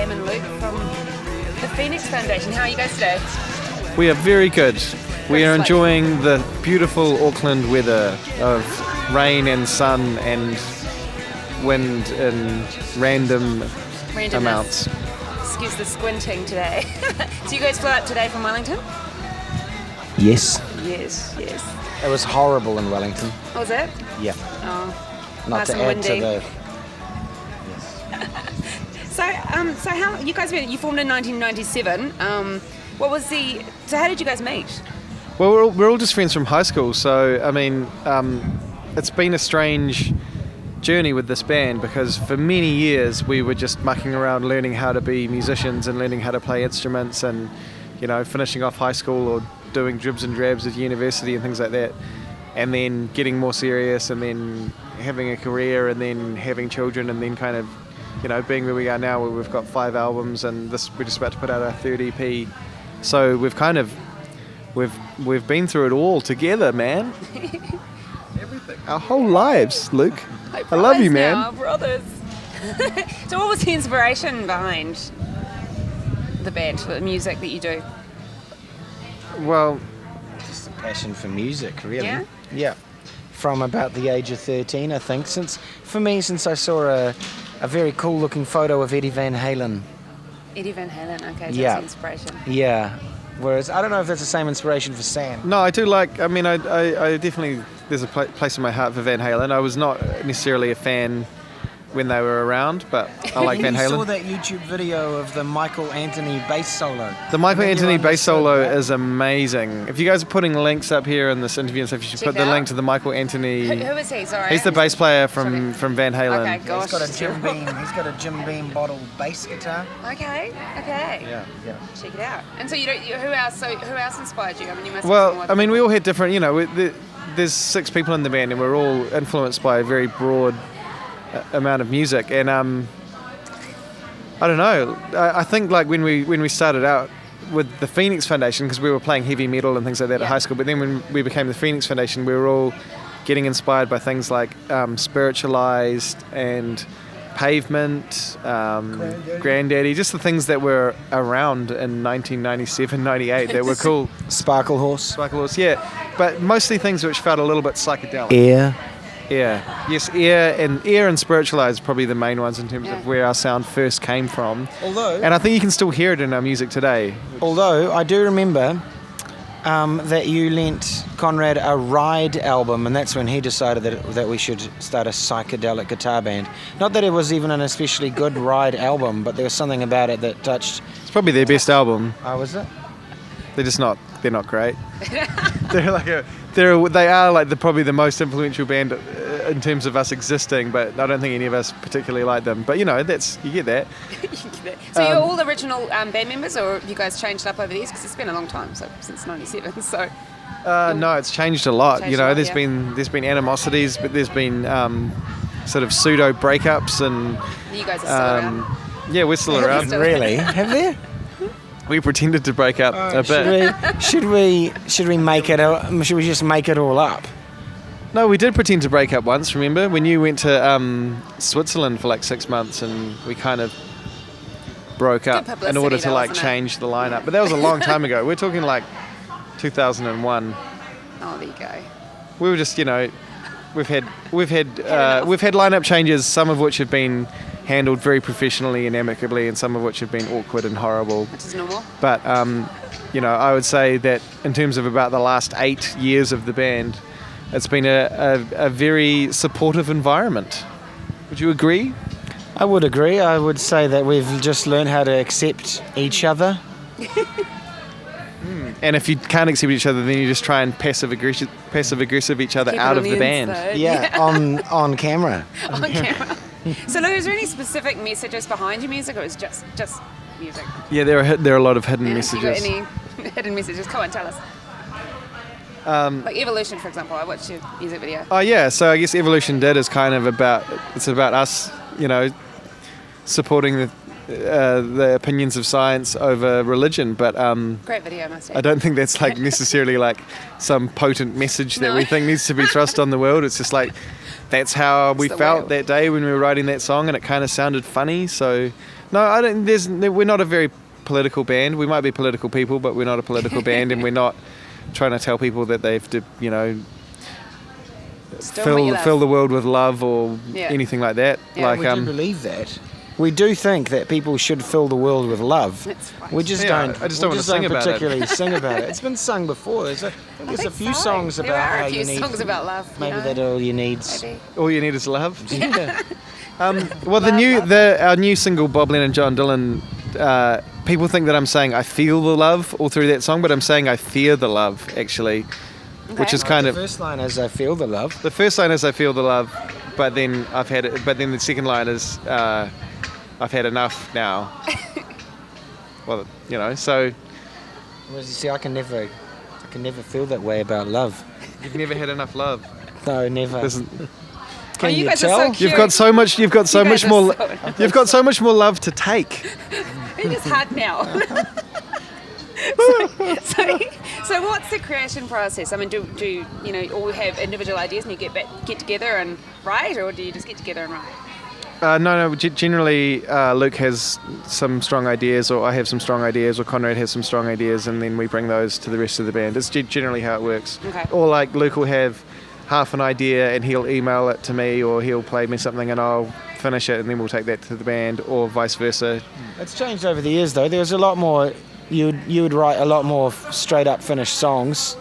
Sam and Luke from the Phoenix Foundation. How are you guys today? We are very good. We are enjoying the beautiful Auckland weather of rain and sun and wind in random amounts. Excuse the squinting today. So you guys flew out today from Wellington? Yes. Yes. It was horrible in Wellington. Oh, was it? Yeah. Oh, Not nice to and add windy. to the... So how you guys you formed in 1997? So how did you guys meet? Well, we're all just friends from high school, so I mean, it's been a strange journey with this band because for many years we were just mucking around learning how to be musicians and learning how to play instruments and, you know, finishing off high school or doing dribs and drabs at university and things like that, and then getting more serious and then having a career and then having children and then kind of, you know, being where we are now where we've got 5 albums and we're just about to put out our third EP. So we've been through it all together, man. Everything. Our whole lives, Luke. I love you, man. Now, brothers. So what was the inspiration behind the band, the music that you do? Well, Just a passion for music, really. Yeah? Yeah. From about the age of 13, I think. Since I saw a very cool looking photo of Eddie Van Halen. Eddie Van Halen, okay, so Yeah. that's the inspiration. Yeah. Whereas, I don't know if that's the same inspiration for Sam. no, I do like, I mean, I definitely, there's a place in my heart for Van Halen. I was not necessarily a fan when they were around, but I like Van You saw Halen. that YouTube video of the Michael Anthony bass solo. The Michael Then you Anthony bass understood solo that. is amazing. If you guys are putting links up here in this interview and stuff, you should Check put it the out. link to the Michael Anthony. Who is he? Sorry. He's the bass player from Van Halen. Okay, gosh. He's got a Jim Beam. He's got a Jim Beam bottle bass guitar. Okay. Yeah. Check it out. And so who else inspired you? I mean, you must. Well, I mean, we all had different, you know, there's 6 people in the band and we're all influenced by a very broad amount of music. And I don't know, I think like when we started out with the Phoenix Foundation, because we were playing heavy metal and things like that at high school, but then when we became the Phoenix Foundation, we were all getting inspired by things like Spiritualized and Pavement, Granddaddy, just the things that were around in 1997, 98 that were cool. Sparkle Horse. Sparkle Horse, yeah, but mostly things which felt a little bit psychedelic. Air. Yes, Air and Spiritualized are probably the main ones in terms of where our sound first came from. And I think you can still hear it in our music today. Although I do remember that you lent Conrad a Ride album, and that's when he decided that we should start a psychedelic guitar band. Not that it was even an especially good Ride album, but there was something about it that touched. It's probably their best album. Oh, was it? They're not great. They are like probably the most influential band in terms of us existing, but I don't think any of us particularly like them. But you know, you get that. So you're all original band members, or have you guys changed up over the years? Because it's been a long time, so since '97. So. No, it's changed a lot. Changed You know, a lot, there's been animosities, but there's been sort of pseudo breakups, and You guys are still around. yeah, we're still around. Really? Have there? We pretended to break up a bit. Should we make it? Should we just make it all up? No, we did pretend to break up once. Remember when you went to Switzerland for like 6 months, and we kind of broke up in publicity, order to though, like wasn't it? change the lineup. But that was a long time ago. We're talking like 2001. Oh, there you go. We were just, you know, we've had lineup changes, some of which have been handled very professionally and amicably, and some of which have been awkward and horrible. Which is normal. But you know, I would say that in terms of about the last 8 years of the band, it's been a very supportive environment. Would you agree? I would agree. I would say that we've just learned how to accept each other. And if you can't accept each other, then you just try and passive aggressive each other Keep out it of on the band. inside. Yeah, on camera. On camera. So, Lou, is there any specific messages behind your music, or is it just music? Yeah, there are a lot of hidden Yeah, messages. You got any hidden messages? Come on, tell us. Like Evolution, for example. I watched your music video. Oh yeah, so I guess Evolution Did is kind of about us, you know, supporting the opinions of science over religion, but Great video, I must say. I don't think that's like necessarily like some potent message that we think needs to be thrust on the world. It's just like that's how we the felt way- that day when we were writing that song, and it kind of sounded funny. So No, I don't. We're not a very political band. We might be political people, but we're not a political band, and we're not trying to tell people that they have to, fill the world with love or anything like that. Yeah, like we do believe that. We do think that people should fill the world with love. That's right. We just Yeah, don't. I just don't want to sing about it. particularly sing about it. It's been sung before. There's a few songs there about are how a few you need. songs about love. Maybe that's all you need. Maybe. all you need is love. Yeah. Well, our new single, Bob Lennon, John Dylan. People think that I'm saying I feel the love all through that song, but I'm saying I fear the love actually, which is kind The of. first line is "I feel the love." The first line is I feel the love, but then the second line is I've had enough now. Well, so Whereas you see, I can never feel that way about love. you've never had enough love. No, never. Oh, you you guys are tell? so cute. You've got so much. You've got so You much guys more. are You've got so much more love to take. It is hard now. So what's the creation process? I mean, do you all have individual ideas and you get together and write, or do you just get together and write? No. Generally, Luke has some strong ideas, or I have some strong ideas, or Conrad has some strong ideas, and then we bring those to the rest of the band. It's generally how it works. Okay. Or like Luke will have half an idea and he'll email it to me, or he'll play me something and I'll finish it, and then we'll take that to the band, or vice versa. It's changed over the years, though. There was a lot more. You would write a lot more straight up finished songs,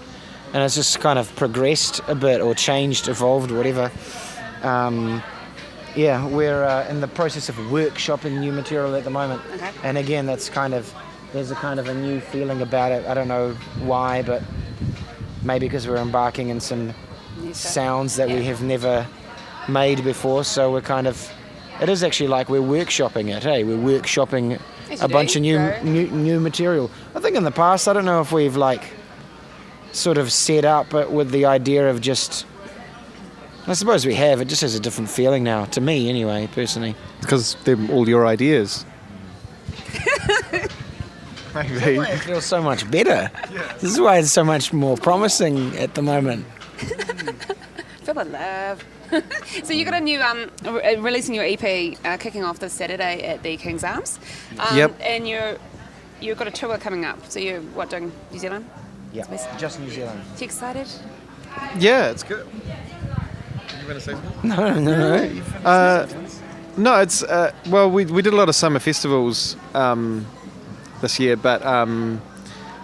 and it's just kind of progressed a bit, or changed, evolved, whatever. We're in the process of workshopping new material at the moment. Okay. And again, there's a kind of a new feeling about it. I don't know why, but maybe because we're embarking in some New stuff. sounds that we have never made before. So it is actually like we're workshopping it. Hey, we're workshopping As a you bunch do, of new material. I think in the past, I don't know if we've sort of set up it with the idea of just. I suppose we have. It just has a different feeling now, to me anyway, personally. Because they're all your ideas. Maybe. It feels so much better. This is why it's so much more promising at the moment. Feel the love. So you got a new releasing your EP, kicking off this Saturday at the King's Arms. Yep. And you've got a tour coming up. So you're doing New Zealand? Yeah, just New Zealand. You excited? Yeah, it's good. You want to say something? No. No, it's well, we did a lot of summer festivals this year, but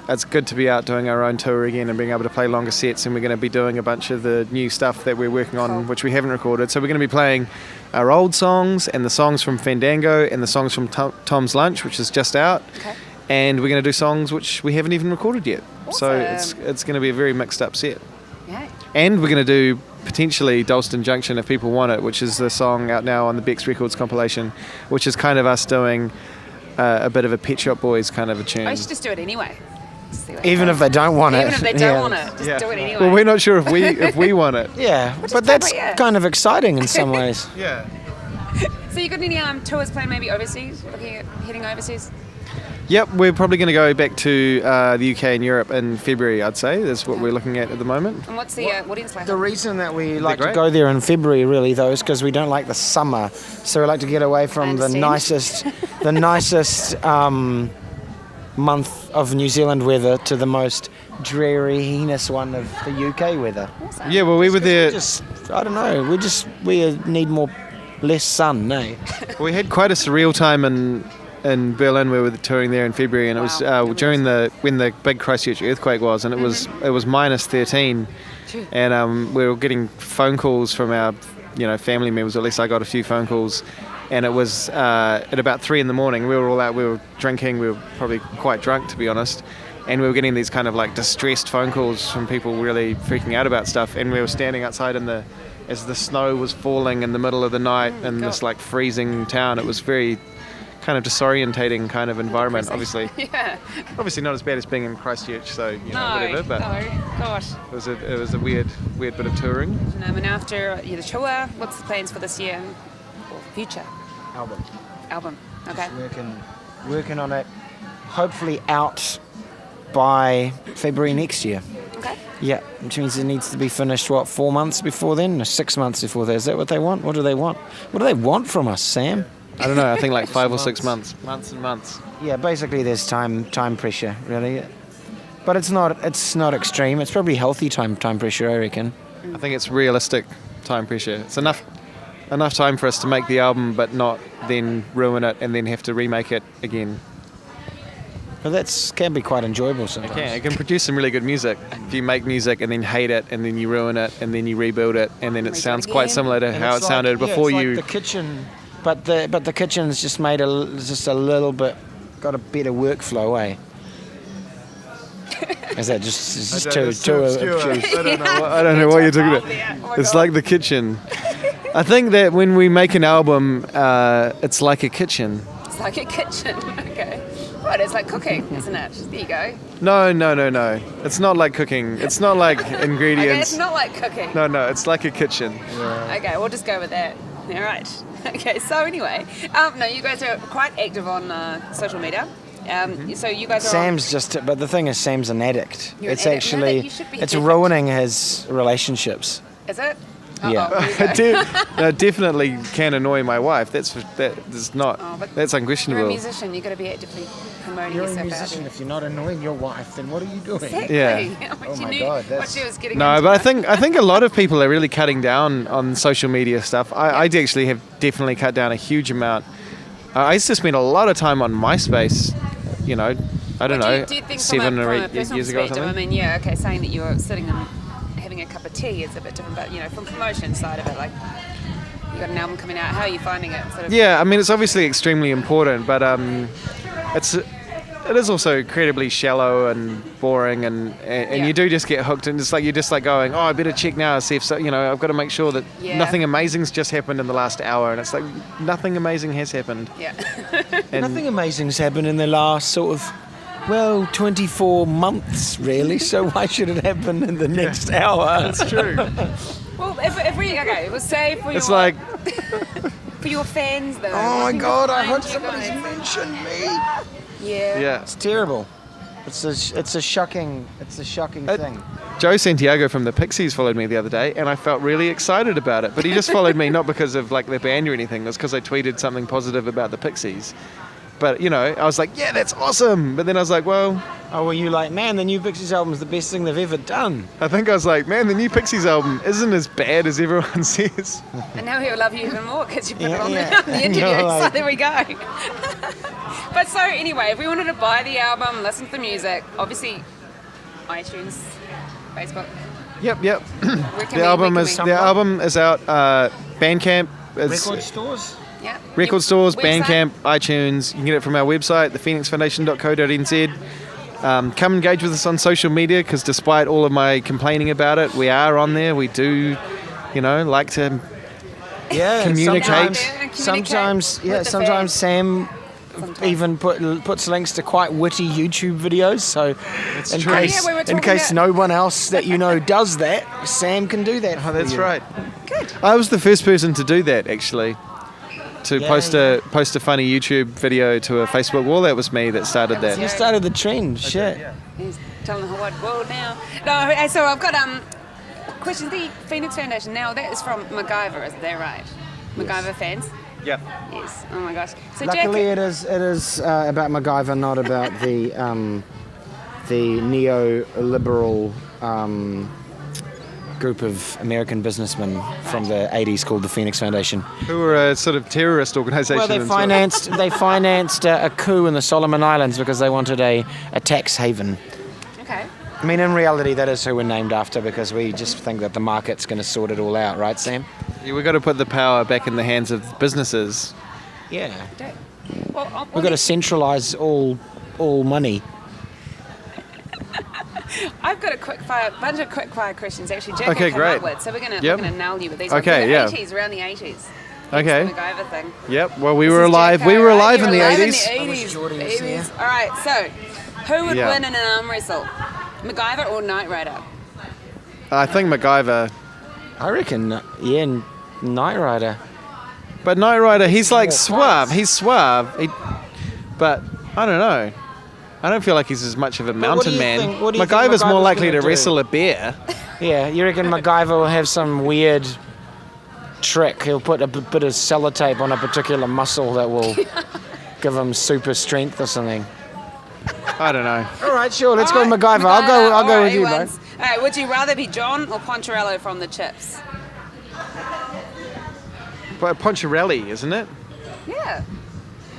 it's good to be out doing our own tour again and being able to play longer sets. And we're going to be doing a bunch of the new stuff that we're working on, which we haven't recorded. So we're going to be playing our old songs and the songs from Fandango and the songs from Tom's Lunch, which is just out. Okay. And we're going to do songs which we haven't even recorded yet. So Awesome. it's going to be a very mixed up set. Yeah. And we're going to do potentially Dalston Junction if people want it, which is the song out now on the Bex Records compilation, which is kind of us doing a bit of a Pet Shop Boys kind of a tune. I should just do it anyway. See what Even happens. if they don't want it. Even if they don't want it, just do it anyway. Well, we're not sure if we want it. Yeah, is but that's probably, yeah. kind of exciting in some ways. Yeah. So you got any tours planned maybe overseas? Looking at heading overseas? Yep, we're probably going to go back to the UK and Europe in February, I'd say. That's what we're looking at the moment. And what's the audience like? The reason that we like to great. go there in February, really, though, is because we don't like the summer. So we like to get away from the understand. nicest month of New Zealand weather to the most dreary, heinous one of the UK weather. Awesome. Yeah, well, we were there. I don't know. We need less sun, eh? We had quite a surreal time in Berlin. We were touring there in February, and it was Wow. during when the big Christchurch earthquake was, and it was minus 13, and we were getting phone calls from our family members. At least I got a few phone calls, and it was at about 3 a.m. We were all out. We were drinking. We were probably quite drunk, to be honest. And we were getting these kind of like distressed phone calls from people really freaking out about stuff. And we were standing outside as the snow was falling in the middle of the night in this like freezing town. It was very kind of disorientating kind of environment, obviously. Yeah. Obviously not as bad as being in Christchurch, so No, whatever. But no, gosh. it was a weird bit of touring. And after the tour, what's the plans for this year or future album? Okay. Working on it. Hopefully out by February next year. Okay. Yeah, which means it needs to be finished, 4 months before then? Or 6 months before then? Is that what they want? What do they want? What do they want from us, Sam? I don't know. I think like 5 or 6 Months. months. Months and months. Yeah, basically there's time pressure, really. But it's not extreme. It's probably healthy time pressure, I reckon. I think it's realistic time pressure. It's enough time for us to make the album, but not then ruin it and then have to remake it again. But that can be quite enjoyable sometimes. It can produce some really good music. If you make music and then hate it, and then you ruin it, and then you rebuild it, and then it sounds quite similar to And how it it's sounded before it's you. like the kitchen, but the kitchen's just made just a little bit, got a better workflow, eh? Is that just too obtuse? I don't know what you're talking about. It's like the kitchen. I think that when we make an album, it's like a kitchen. It's like a kitchen. Okay. Right, it's like cooking, isn't it? There you go. No. It's not like cooking. It's not like Okay, ingredients. it's not like cooking. No, it's like a kitchen. Okay, we'll just go with that. All right. Okay, so anyway, no, you guys are quite active on social media. So you guys are. But the thing is, Sam's an addict. You're an It's addict. No, actually, you should be it's perfect. ruining his relationships. Is it? Yeah. Uh-oh, here you go. I definitely can annoy my wife. That's not. Oh, but That's You're a unquestionable. musician. You've got to be actively promoting You're a yourself musician. out If you're not annoying your wife, then what are you doing? there. Exactly. Yeah. What Oh you my knew, God, what that's- she was getting No, into. but I think a lot of people are really cutting down on social media stuff. I actually have definitely cut down a huge amount. I used to spend a lot of time on MySpace. You know, I don't know, Do you think 7 or from a 8 personal years ago or perspective, something. I mean, yeah, okay, saying that you were sitting and having a cup of tea is a bit different, but, you know, from promotion side of it, like, you got an album coming out, how are you finding it? Sort of, Yeah, I mean, it's obviously extremely important, but it is also incredibly shallow and boring, and Yeah. you do just get hooked, and it's like you're just like going, oh, I better check now, see if so, you know, I've got to make sure that Yeah. nothing amazing's just happened in the last hour, and it's like nothing amazing has happened. Yeah. And Nothing amazing's happened in the last sort of, 24 months, really. So why should it happen in the next hour? It's true. Well, if we, okay, we'll say for It's your, like, for your fans, though. Oh my wanting to God! I find hope you somebody's guys. mentioned me. Yeah. yeah. It's terrible. It's a shocking thing. Joe Santiago from the Pixies followed me the other day, and I felt really excited about it. But he just followed me not because of like their band or anything. It was because I tweeted something positive about the Pixies. But you know, I was like, yeah, that's awesome. But then I was like, well, Oh, were you like, man, the new Pixies album is the best thing they've ever done? I think I was like, man, the new Pixies album isn't as bad as everyone says. And now he'll love you even more because you put it Yeah, on yeah. the interview. You're So like- there we go. But so anyway, if we wanted to buy the album, listen to the music, obviously iTunes, Facebook. Yep. Where can The album we, is out. Bandcamp. Record stores? Yeah. Record stores, Website? Bandcamp, iTunes. You can get it from our website, thephoenixfoundation.co.nz. Come engage with us on social media, because despite all of my complaining about it, we are on there. We do, like to. Yeah, Communicate. Sometimes, with the sometimes fans. Sam Sometimes. even puts links to quite witty YouTube videos. So, in true. case Yeah, we were talking in case about- no one else that you know does that, Sam can do that. Oh, that's for you. right. Good. I was the first person to do that, actually. To Yeah, post a funny YouTube video to a Facebook wall. That was me that started that. You started the trend. Shit. He's telling the whole wide world now. No, so I've got questions. The Phoenix Foundation now, that is from MacGyver, is that right? MacGyver fans? Yep. Yes. Oh my gosh. So Luckily, Jack, it is about MacGyver, not about the neoliberal group of American businessmen from the 80s called the Phoenix Foundation. Who were a sort of terrorist organisation. Well, they as well. financed a coup in the Solomon Islands because they wanted a tax haven. okay. I mean, in reality, that is who we're named after because we just think that the market's going to sort it all out, right, Sam? Yeah, we've got to put the power back in the hands of businesses. Yeah. Jack. Well, We've got to centralise all money. I've got a bunch of quick fire questions actually. Jack Okay, will come great. up with, so we're gonna Yep. nail you with these. Okay, ones. yeah. Around the 80s. Okay. The MacGyver thing. Yep. Well, we This were is alive. Jack We were Carr, right? alive You in were the alive 80s. In the 80s. Jordan's, yeah. All right. So, who would Yeah. win in an arm wrestle? MacGyver or Knight Rider? I think MacGyver. I reckon, yeah, Knight Rider. But Knight Rider, he's like more suave. fights. He's suave. But I don't know. I don't feel like he's as much of a what do mountain you man. think- what do you think MacGyver's more MacGyver's likely to gonna do? wrestle a bear. Yeah, you reckon MacGyver will have some weird trick. He'll put a bit of sellotape on a particular muscle that will give him super strength or something. I don't know. All right, sure. Let's go All right, MacGyver. I'll go with you, bro. All right, would you rather be John or Poncherello from the Chips? But Poncherelli, isn't it? Yeah.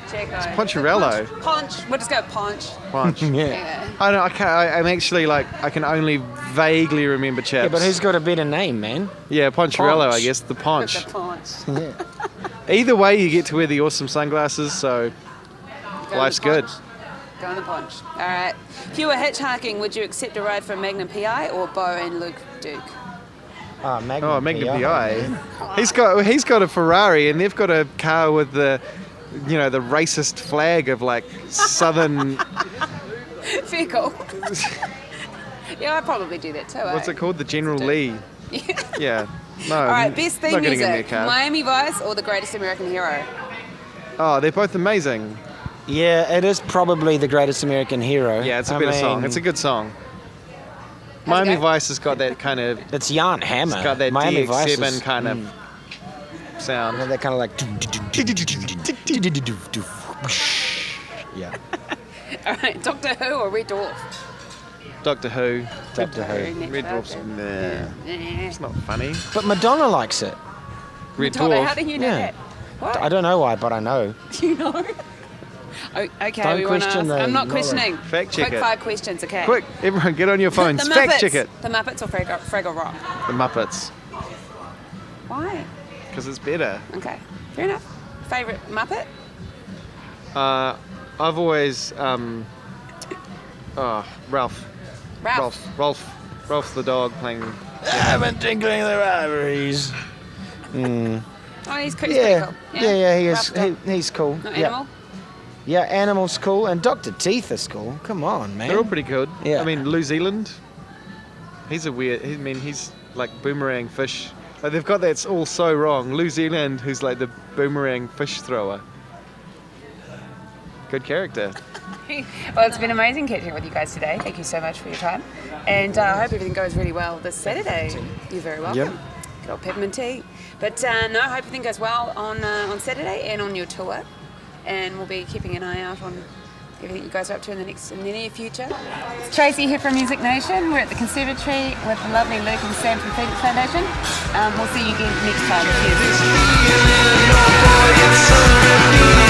Checo. Poncherello. Ponch. We'll just go Ponch. Ponch. Yeah. Yeah. I don't. I can't. I'm actually like. I can only vaguely remember Chips. Yeah, but who's got a better name, man? Yeah, Poncherello. Ponch. I guess the Ponch. The Ponch. Yeah. Either way, you get to wear the awesome sunglasses. So Go life's on the good. Ponch. Go on the Ponch. All right. If you were hitchhiking, would you accept a ride from Magnum PI or Bo and Luke Duke? Magnum Oh, Magnum PI. PI. He's got a Ferrari, and they've got a car with the racist flag of like southern. Fair cool. Yeah, I'd probably do that too. What's eh? it called? The General Lee. Yeah. No. All right, best theme not getting in their music: car. Miami Vice or The Greatest American Hero? Oh, they're both amazing. Yeah, it is probably The Greatest American Hero. Yeah, it's a better song. It's a good song. Miami go? Vice has got that kind of. It's Jan Hammer. It's got that Miami Vice DX7 is- kind of sound. You know, that kind of like. Yeah. All right, Doctor Who or Red Dwarf? Doctor Who. Doctor Who. Next Red up. Dwarf's it's not funny. But Madonna likes it. Red Madonna, how Dwarf. do you know Yeah. that? What? I don't know why, but I know. You know? Oh, okay, Don't we want to ask. question the I'm not knowledge. questioning. Fact check Quick it. 5 questions, okay? Quick, everyone, get on your phones. The Fact Muppets. check it. The Muppets or Fraggle Rock? The Muppets, Why? because it's better. Okay, fair enough. Favorite Muppet? I've always Ralph. Ralph the dog playing. I've been tinkling the ivories. Oh, he's pretty Yeah. cool. Yeah, he is. Ralph dog. He's cool. Not yeah. Animal? Yeah, Animal's cool, and Dr. Teeth is cool. Come on, man. They're all pretty good. Yeah. I mean, New Zealand. He's a weird. He's like boomerang fish. Like they've got that's all so wrong. New Zealand, who's like the boomerang fish thrower. Good character. Well, it's been amazing catching up with you guys today. Thank you so much for your time. And I hope everything goes really well this Saturday. You're very welcome. Yep. Good old peppermint tea. But no, I hope everything goes well on Saturday and on your tour. And we'll be keeping an eye out on everything you guys are up to in the near future. It's Tracy here from Music Nation. We're at the Conservatory with the lovely Luke and Sam from Phoenix Foundation. We'll see you again next time. Cheers.